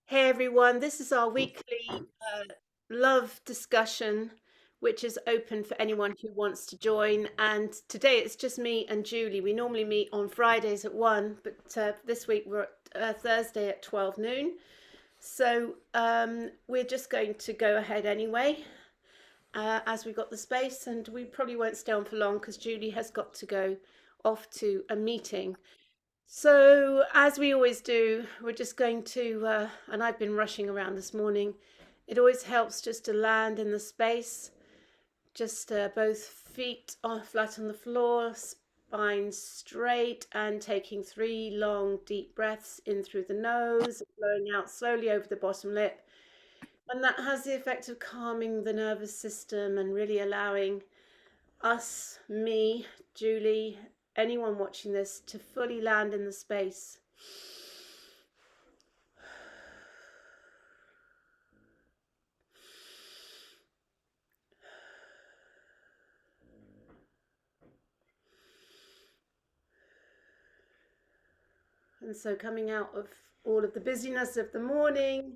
Hey everyone, this is our weekly love discussion, which is open for anyone who wants to join. And today it's just me and Julie. We normally meet on Fridays at 1, but this week we're at Thursday at 12 noon. So we're just going to go ahead anyway, as we got the space, and we probably won't stay on for long because Julie has got to go off to a meeting. So, as we always do, we're just going to, and I've been rushing around this morning. It always helps just to land in the space, just both feet are flat on the floor, spine straight, and taking 3 long, deep breaths in through the nose, blowing out slowly over the bottom lip. And that has the effect of calming the nervous system and really allowing us, me, Julie, anyone watching this to fully land in the space. And so coming out of all of the busyness of the morning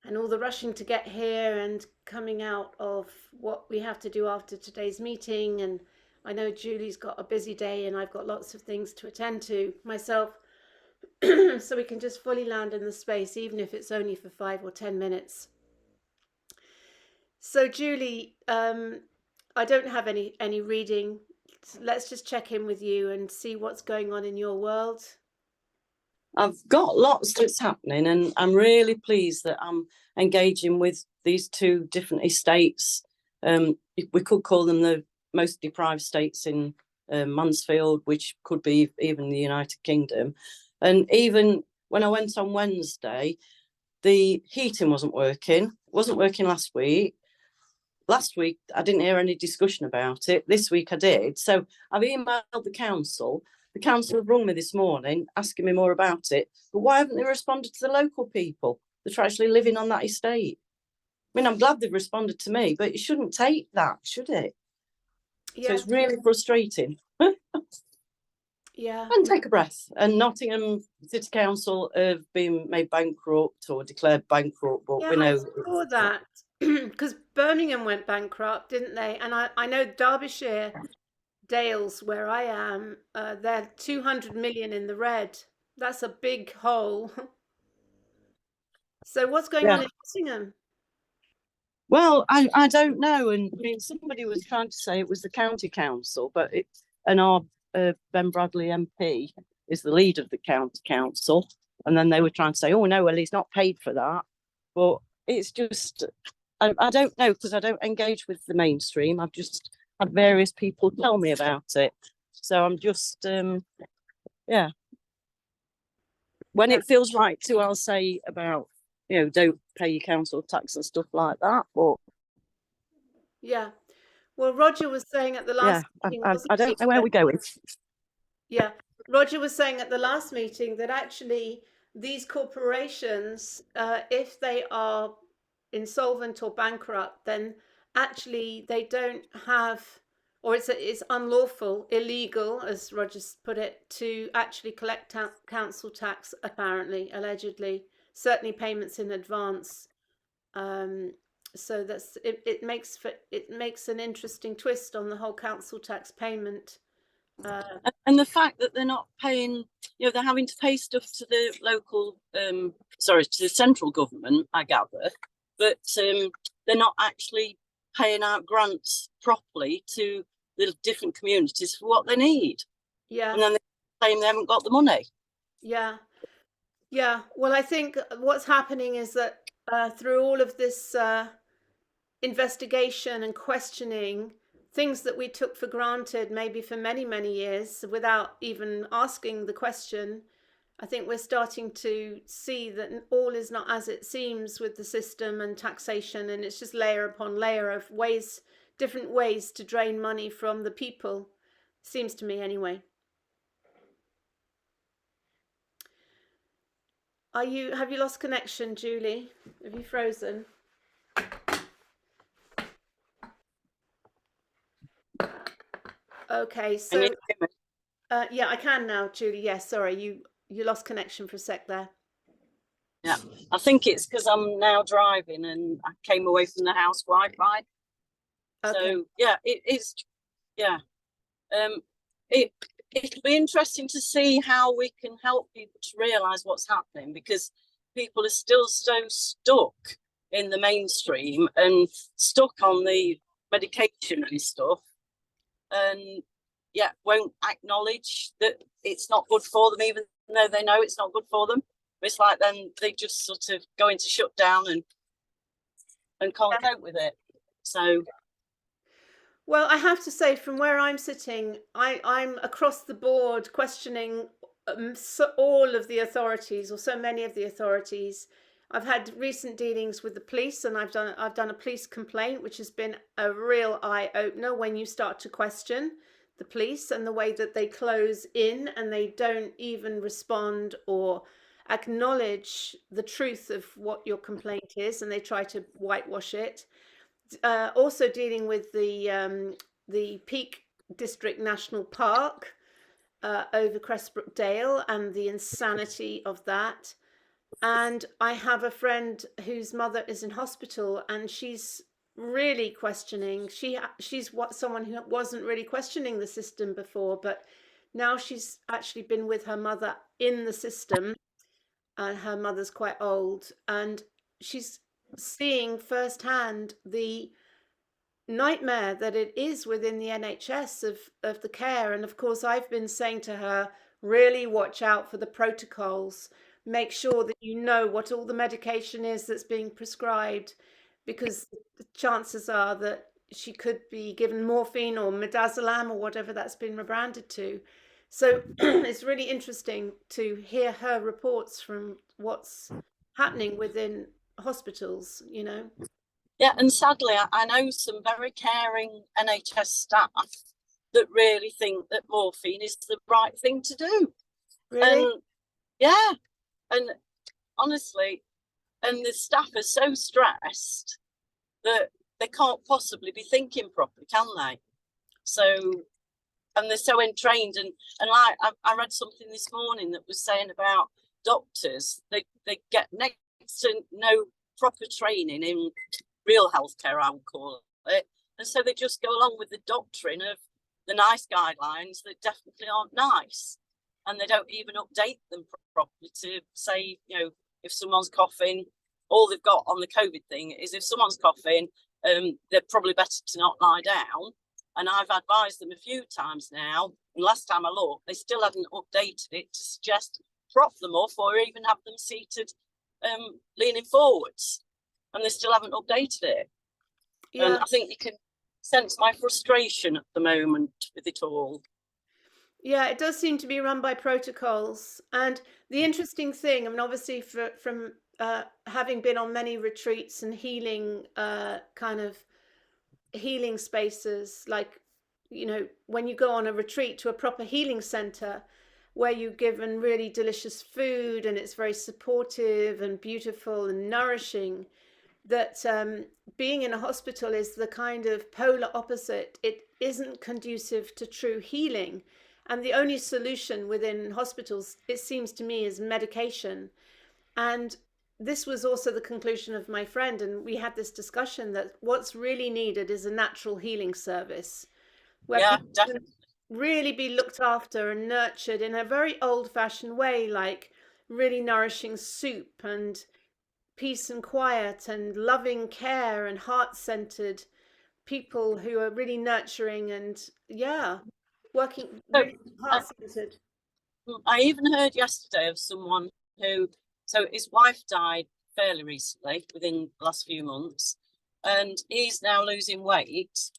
and all the rushing to get here and coming out of what we have to do after today's meeting. And I know Julie's got a busy day and I've got lots of things to attend to myself. So we can just fully land in the space, even if it's only for 5 or 10 minutes. So Julie, I don't have any reading. Let's just check in with you and see what's going on in your world. I've got lots that's happening, and I'm really pleased that I'm engaging with these two different estates. We could call them the most deprived states in Mansfield, which could be even the United Kingdom. And even when I went on Wednesday, the heating wasn't working. It wasn't working last week. Last week, I didn't hear any discussion about it. This week, I did. So I've emailed the council. The council have rung me this morning asking me more about it. But why haven't they responded to the local people that are actually living on that estate? I mean, I'm glad they've responded to me, but it shouldn't take that, should it? So Yeah, it's really frustrating. yeah. And take a breath. And Nottingham City Council have been made bankrupt or declared bankrupt, but Yeah, we I know. saw that because Birmingham went bankrupt, didn't they? And I know Derbyshire Dales, where I am, they're 200 million in the red. That's a big hole. So what's going Yeah. on in Nottingham? Well, I don't know. And I mean, somebody was trying to say it was the county council, but and our Ben Bradley MP is the leader of the county council. And then they were trying to say, oh, no, well, he's not paid for that. But it's just, I don't know, because I don't engage with the mainstream. I've just had various people tell me about it. So I'm just, yeah. When Yeah, it feels right to, I'll say about, don't pay your council tax and stuff like that. But yeah. Well, Roger was saying at the yeah, last meeting, wasn't I he? don't know where we're going. Yeah, Roger was saying at the last meeting that actually these corporations, if they are insolvent or bankrupt, then actually they don't have, or it's unlawful, illegal, as Roger's put it, to actually collect council tax. Apparently, allegedly, certainly payments in advance. Um, so that's it. It makes an interesting twist on the whole council tax payment. Uh, And the fact that they're not paying, they're having to pay stuff to the local, to the central government, I gather, but they're not actually paying out grants properly to the different communities for what they need. yeah. And then they claim they haven't got the money. Yeah, yeah. Well, I think what's happening is that through all of this investigation and questioning, things that we took for granted maybe for many, many years without even asking the question, I think we're starting to see that all is not as it seems with the system and taxation, and it's just layer upon layer of ways, different ways to drain money from the people. Seems to me anyway. Have you lost connection, Julie? Have you frozen? Okay, And so yeah, I can now, Julie. Yes, sorry, you lost connection for a sec there. Yeah, I think it's because I'm now driving and I came away from the house Wi-Fi. Okay. So yeah, it's yeah. Um, it it'll be interesting to see how we can help people to realise what's happening, because people are still so stuck in the mainstream and stuck on the medication and stuff, and yeah, won't acknowledge that it's not good for them, even though they know it's not good for them. It's like then they just sort of go into shutdown and can't cope with it. So Well, I have to say, from where I'm sitting, I'm across the board questioning all of the authorities, or so many of the authorities. I've had recent dealings with the police, and I've done a police complaint, which has been a real eye opener when you start to question the police and the way that they close in and they don't even respond or acknowledge the truth of what your complaint is, and they try to whitewash it. Also dealing with the Peak District National Park over Crestbrook Dale and the insanity of that. And I have a friend whose mother is in hospital, and she's really questioning. She's what someone who wasn't really questioning the system before, but now she's actually been with her mother in the system, and her mother's quite old, and she's seeing firsthand the nightmare that it is within the NHS of the care. And of course, I've been saying to her, really watch out for the protocols. Make sure that you know what all the medication is that's being prescribed, because the chances are that she could be given morphine or midazolam or whatever that's been rebranded to. So it's really interesting to hear her reports from what's happening within hospitals, you know. yeah, and sadly, I know some very caring NHS staff that really think that morphine is the right thing to do. Really? And yeah, and honestly, and the staff are so stressed that they can't possibly be thinking properly, can they? So, and they're so entrained, and like I read something this morning that was saying about doctors, they get next to no proper training in real healthcare, I would call it, and so they just go along with the doctrine of the nice guidelines that definitely aren't nice, and they don't even update them properly to say, you know, if someone's coughing, all they've got on the COVID thing is if someone's coughing, they're probably better to not lie down. And I've advised them a few times now, and last time I looked, they still hadn't updated it to suggest prop them up or even have them seated, leaning forwards, and they still haven't updated it. And Yeah. I think you can sense my frustration at the moment with it all. Yeah, it does seem to be run by protocols. And the interesting thing, I mean, obviously, from having been on many retreats and healing, kind of healing spaces, like, you know, when you go on a retreat to a proper healing center where you're given really delicious food and it's very supportive and beautiful and nourishing, that being in a hospital is the kind of polar opposite. It isn't conducive to true healing. And the only solution within hospitals, it seems to me, is medication. And this was also the conclusion of my friend. And we had this discussion that what's really needed is a natural healing service where Yeah, people can definitely. really be looked after and nurtured in a very old fashioned way, like really nourishing soup and peace and quiet and loving care and heart centered people who are really nurturing and, yeah, working So really I, heart centered. I even heard yesterday of someone who, so his wife died fairly recently, within the last few months, and he's now losing weight.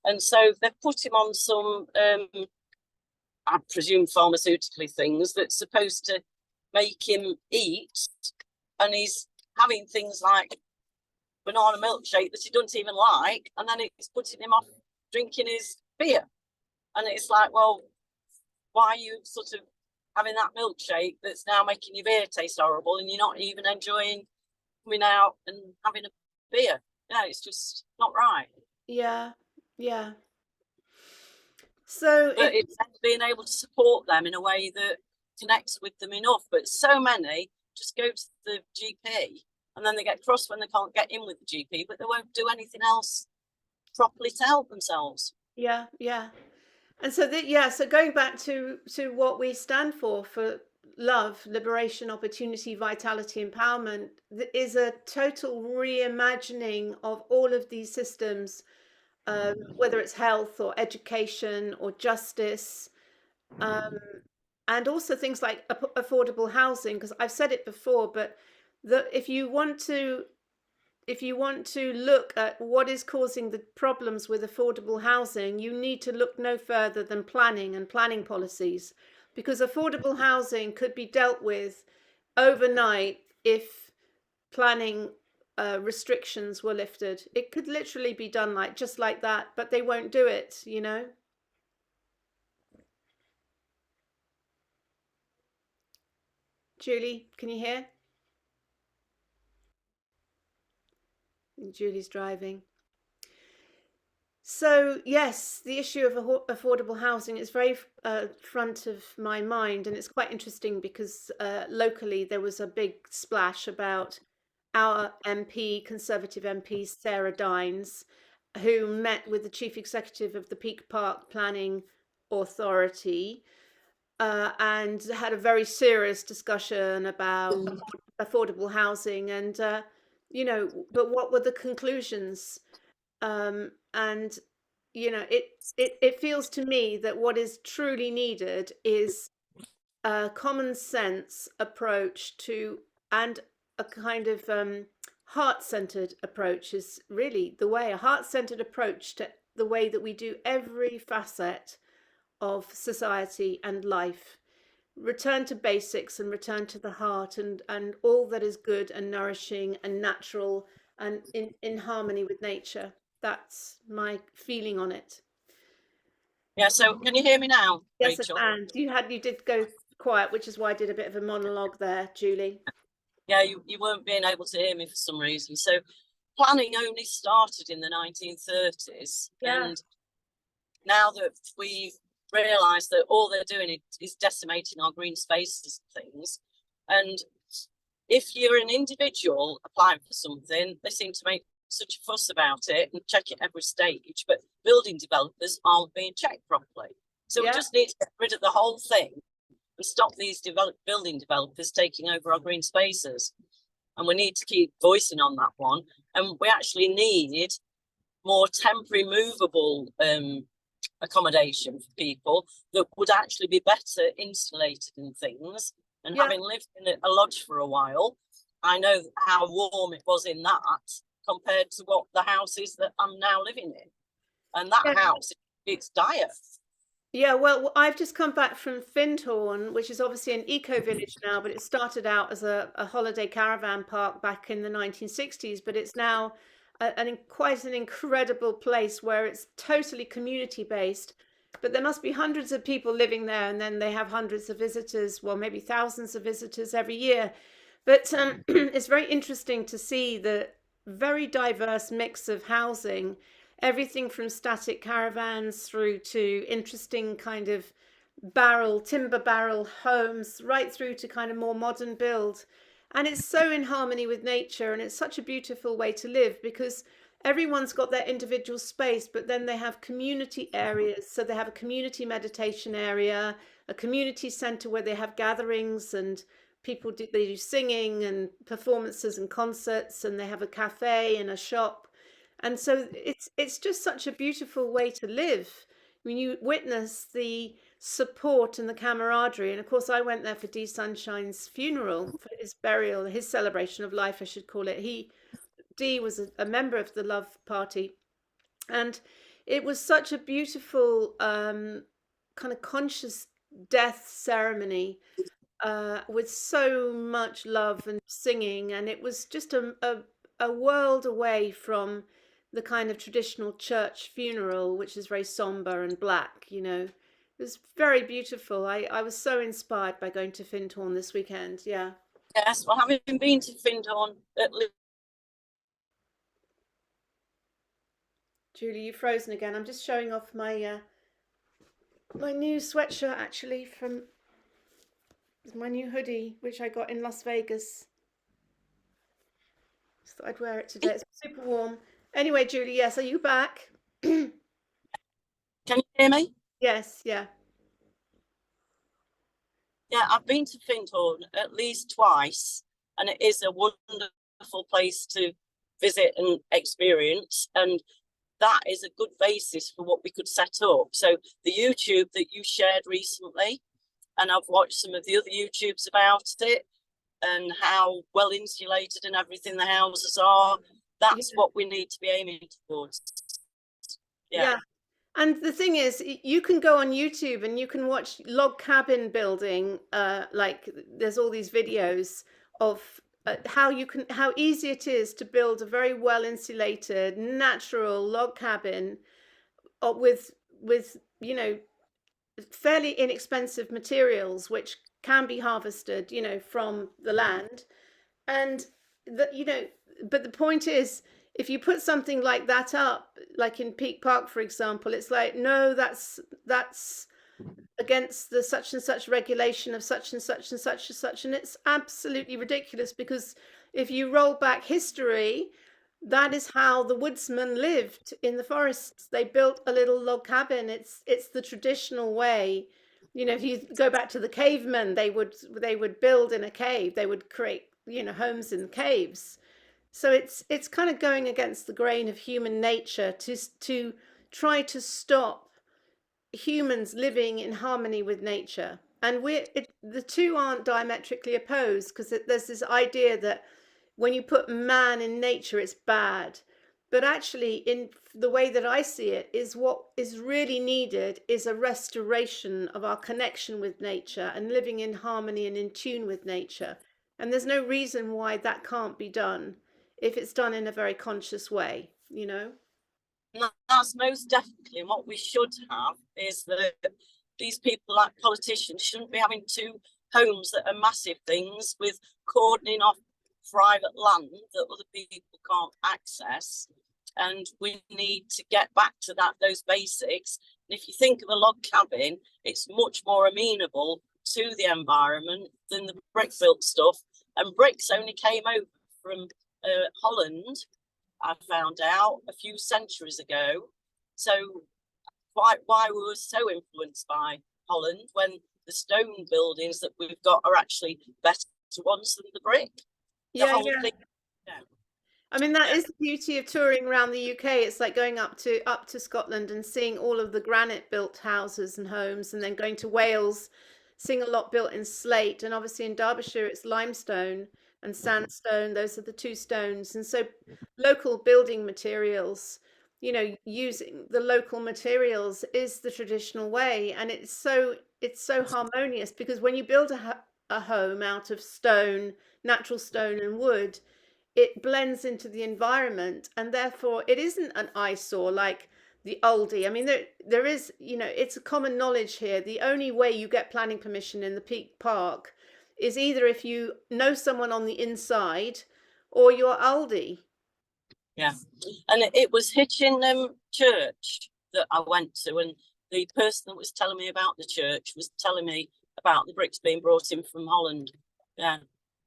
And so they've put him on some, I presume, pharmaceutically things that's supposed to make him eat. And he's having things like banana milkshake that he doesn't even like. And then it's putting him off drinking his beer. And it's like, well, why are you sort of having that milkshake that's now making your beer taste horrible and you're not even enjoying coming out and having a beer? Yeah, it's just not right. Yeah, yeah. So But it, it's being able to support them in a way that connects with them enough. But so many just go to the GP, and then they get cross when they can't get in with the GP, but they won't do anything else properly to help themselves. Yeah, yeah. And so yeah, so going back to what we stand for love, liberation, opportunity, vitality, empowerment, is a total reimagining of all of these systems, whether it's health or education or justice, um, and also things like affordable housing. Because I've said it before, but if you want to look at what is causing the problems with affordable housing, you need to look no further than planning and planning policies, because affordable housing could be dealt with overnight if planning restrictions were lifted. It could literally be done just like that, but they won't do it, you know? Julie, can you hear? Julie's driving. So yes, the issue of affordable housing is very front of my mind, and it's quite interesting because locally there was a big splash about our MP, Conservative MP Sarah Dines, who met with the chief executive of the Peak Park Planning Authority and had a very serious discussion about affordable housing, and but what were the conclusions? And it feels to me that what is truly needed is a common sense approach to, and a kind of heart-centered approach is really the way, a heart-centered approach to the way that we do every facet of society and life. Return to basics and return to the heart, and all that is good and nourishing and natural and in harmony with nature. That's my feeling on it. Yeah, so can you hear me now, Yes, I Rachel? can. You did go quiet, which is why I did a bit of a monologue there, Julie. Yeah, you weren't being able to hear me for some reason. So planning only started in the 1930s, Yeah, and now that we've realised that all they're doing is decimating our green spaces and things, and if you're an individual applying for something, they seem to make such a fuss about it and check it every stage, but building developers aren't being checked properly. So we yeah. just need to get rid of the whole thing and stop these building developers taking over our green spaces. And we need to keep voicing on that one. And we actually need more temporary movable accommodation for people that would actually be better insulated and things. And Yeah. having lived in a lodge for a while, I know how warm it was in that compared to what the house is that I'm now living in. And that Yeah. house, it's dire. Yeah, well, I've just come back from Findhorn, which is obviously an eco village now, but it started out as a holiday caravan park back in the 1960s, but it's now quite an incredible place where it's totally community based. But there must be hundreds of people living there, and then they have hundreds of visitors, well, maybe thousands of visitors every year. But it's very interesting to see the very diverse mix of housing, everything from static caravans through to interesting kind of timber barrel homes, right through to kind of more modern build. And it's so in harmony with nature, and it's such a beautiful way to live because everyone's got their individual space, but then they have community areas. So they have a community meditation area, a community center where they have gatherings and they do singing and performances and concerts, and they have a cafe and a shop. And so it's just such a beautiful way to live when you witness the support and the camaraderie. And of course, I went there for Dee Sunshine's funeral, for his burial, his celebration of life, I should call it. Dee was a member of the Love Party, and it was such a beautiful kind of conscious death ceremony with so much love and singing, and it was just a world away from the kind of traditional church funeral, which is very somber and black, you know. It was very beautiful. I was so inspired by going to Findhorn this weekend. Yeah. Yes, well, having been to Findhorn at least. Julie, you've frozen again. I'm just showing off my my new sweatshirt actually from It's my new hoodie, which I got in Las Vegas. Just thought I'd wear it today. It's super warm. Anyway, Julie, yes, are you back? Can you hear me? Yes, yeah. Yeah, I've been to Findhorn at least twice, and it is a wonderful place to visit and experience. And that is a good basis for what we could set up. So the YouTube that you shared recently, and I've watched some of the other YouTubes about it and how well insulated and everything the houses are. Yeah. That's what we need to be aiming towards. Yeah. Yeah. And the thing is, you can go on YouTube and you can watch log cabin building. Like there's all these videos of how easy it is to build a very well insulated, natural log cabin with fairly inexpensive materials, which can be harvested, from the land. And but the point is, if you put something like that up, like in Peak Park, for example, it's like, no, that's against the such and such regulation of such and such and such and such. And it's absolutely ridiculous, because if you roll back history, that is how the woodsmen lived in the forests. They built a little log cabin. It's the traditional way. If you go back to the cavemen, they would build in a cave. They would create, homes in caves. So it's kind of going against the grain of human nature to try to stop humans living in harmony with nature. And the two aren't diametrically opposed, because there's this idea that when you put man in nature, it's bad. But actually, in the way that I see it, is what is really needed is a restoration of our connection with nature and living in harmony and in tune with nature. And there's no reason why that can't be done if it's done in a very conscious way. That's most definitely. And what we should have is that these people, like politicians, shouldn't be having two homes that are massive things with cordoning off private land that other people can't access. And we need to get back to those basics. And if you think of a log cabin, it's much more amenable to the environment than the brick built stuff. And bricks only came over from Holland, I found out a few centuries ago. So why we were so influenced by Holland, when the stone buildings that we've got are actually better ones than the brick. The Yeah, whole yeah. thing. Yeah. I mean, that Yeah. is the beauty of touring around the UK. It's like going up to Scotland and seeing all of the granite built houses and homes, and then going to Wales, seeing a lot built in slate, and obviously in Derbyshire it's limestone and sandstone. Those are the two stones. And so local building materials, using the local materials is the traditional way, and it's so harmonious, because when you build a home out of stone, natural stone and wood, it blends into the environment, and therefore it isn't an eyesore like the oldie. I mean, there is, it's a common knowledge here. The only way you get planning permission in the Peak Park is either if you know someone on the inside or you're Aldi. Yeah. And it was Hitchin church that I went to, and the person that was telling me about the church was telling me about the bricks being brought in from Holland. Yeah.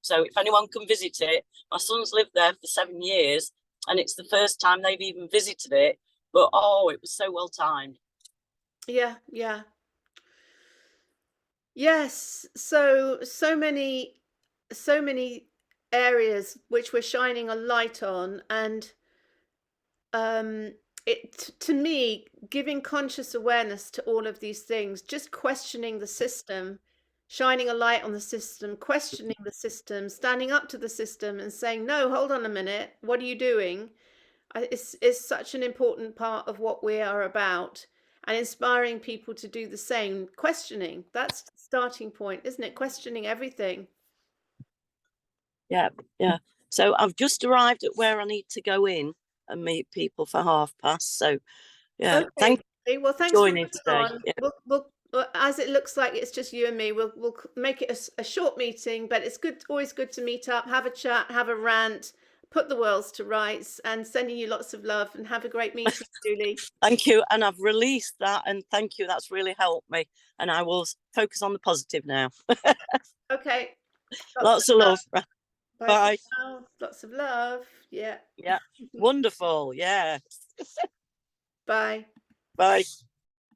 So if anyone can visit it, my son's lived there for 7 years, and it's the first time they've even visited it. But it was so well timed. Yeah, yeah. Yes. So many areas which we're shining a light on, and it to me, giving conscious awareness to all of these things, just questioning the system, shining a light on the system, questioning the system, standing up to the system and saying, no, hold on a minute, what are you doing? Is such an important part of what we are about, and inspiring people to do the same. Questioning, that's the starting point, isn't it? Questioning everything. Yeah, yeah. So I've just arrived at where I need to go in and meet people for 5:30. So yeah, Okay. thank you Well, for thanks for joining coming today. on. Yeah, Well, as it looks like it's just you and me, we'll make it a short meeting, but it's always good to meet up, have a chat, have a rant, put the worlds to rights, and sending you lots of love, and have a great meeting, Julie. Thank you. And I've released that, and thank you. That's really helped me. And I will focus on the positive now. Okay. Lots of love. Bye for Bye. now. Lots of love. Yeah. Yeah. Wonderful. Yeah. Bye. Bye.